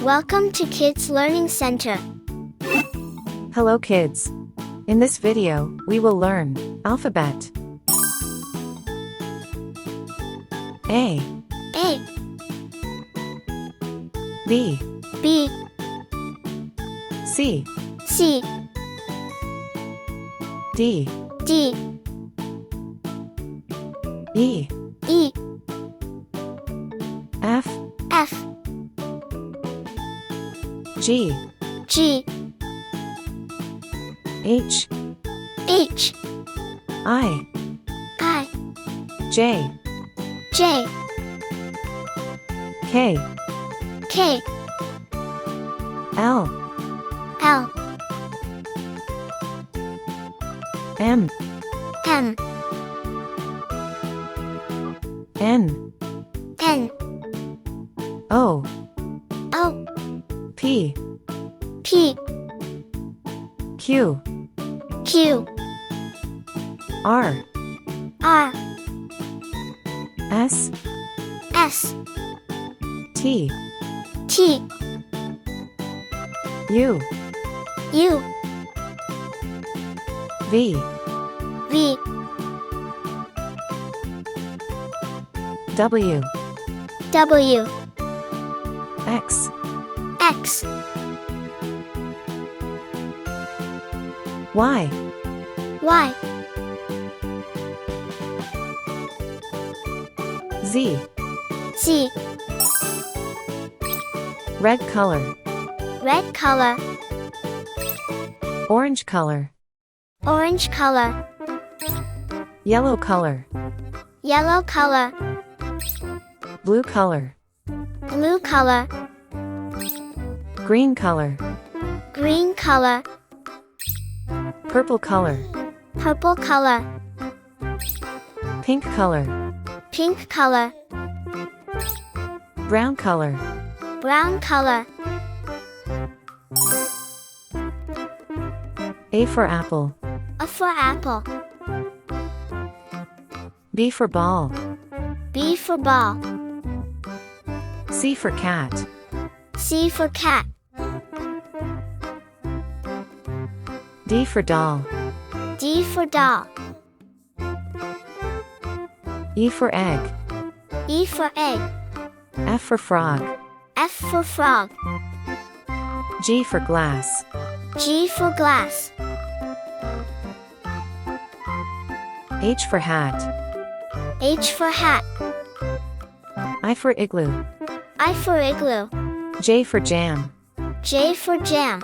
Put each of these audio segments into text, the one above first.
Welcome to Kids Learning Center. Hello kids. In this video, we will learn alphabet. A, A, B, B, C, C, D, D, E, E, F, F, G, G, H, H, I, I, J, J, K, K, L, L, M, M, N, N, O, O, P, P, Q, Q, R, R, S, S, T, T, U, U, V, V, W, W, X, X, Y, Y, Z, Z, red color, red color, orange color, orange color, yellow color, yellow color, blue color, blue color, green color, green color, purple color, purple color, pink color, pink color, brown color, brown color. A for apple, A for apple, B for ball, B for ball, C for cat, C for cat, D for doll, D for doll, E for egg, E for egg, F for frog, F for frog, G for glass, G for glass, H for hat, H for hat, I for igloo, I for igloo, J for jam, J for jam,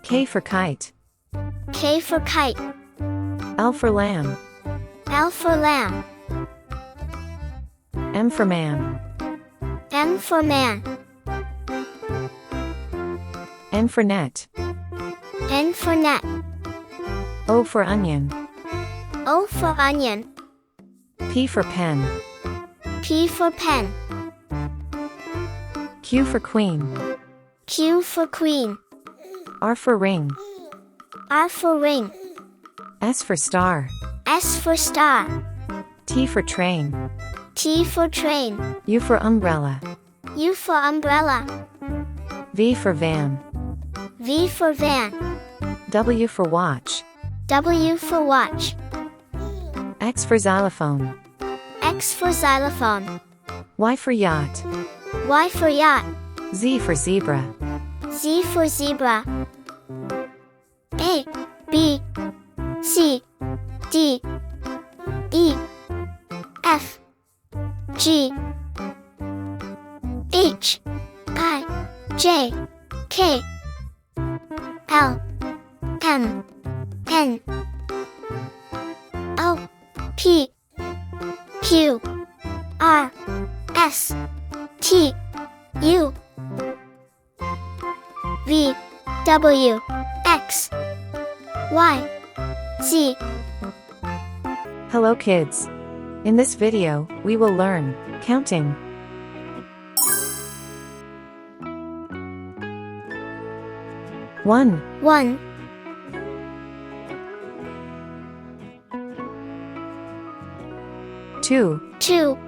K for kite, K for kite, L for lamb, L for lamb, M for man, M for man, N for net, N for net, O for onion, O for onion, P for pen, P for pen, Q for queen, Q for queen, R for ring, R for ring, S for star, S for star, T for train, T for train, U for umbrella, U for umbrella, V for van, V for van, W for watch, W for watch, X for xylophone, X for xylophone, Y for yacht, Y for yacht, Z for zebra, Z for zebra, A, B, C, D, E, F, G, H, I, J, K, L, M, N, O, P, Q, R, S, T, U, V, W, X, Y, Z. Hello kids. In this video, we will learn counting. One, 1, 2, 2,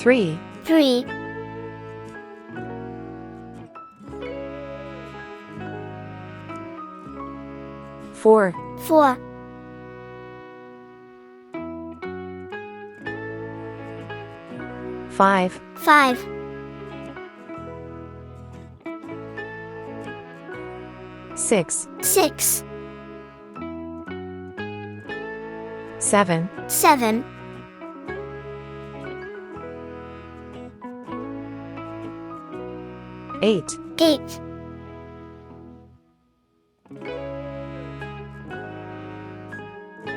3, 3, 4, 4, 5, 5, 6, 6, 7, 7, 8, 8,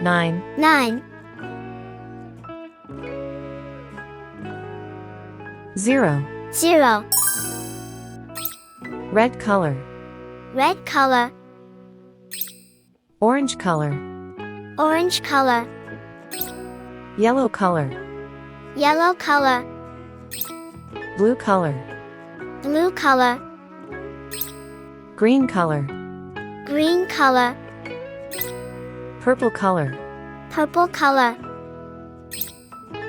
9, 9, 0. 0, Red color, red color, orange color, orange color, yellow color, yellow color, blue color, blue color, green color, green color, purple color, purple color,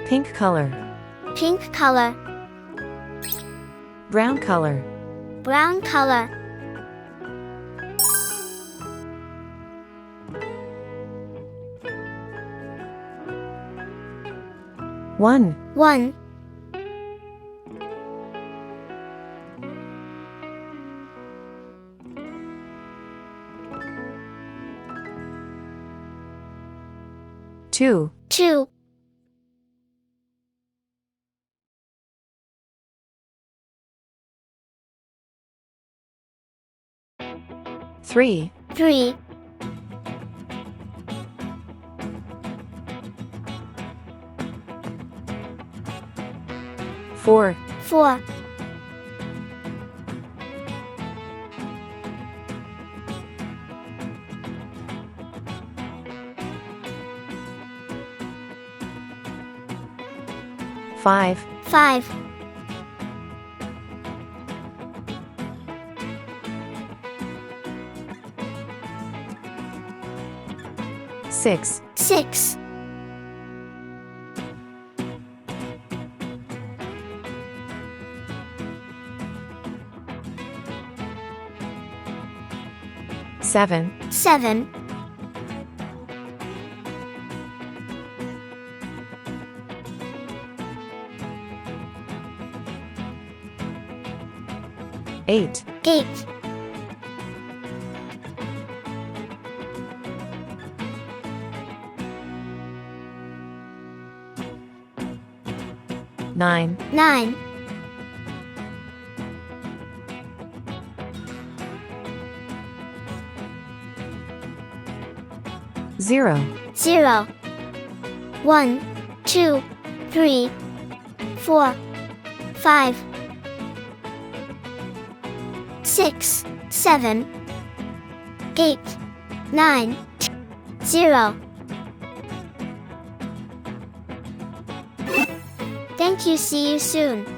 pink color, pink color, brown color, brown color. One, 1, 2, 2, 3, 3, 4, 4, 5, 5, 6, 6, 7, 7, 8, 8, 9, 9, 0, 0, 1, 2, 3, 4, 5, 6, 7, 8, 9, 0. Thank you. See you soon.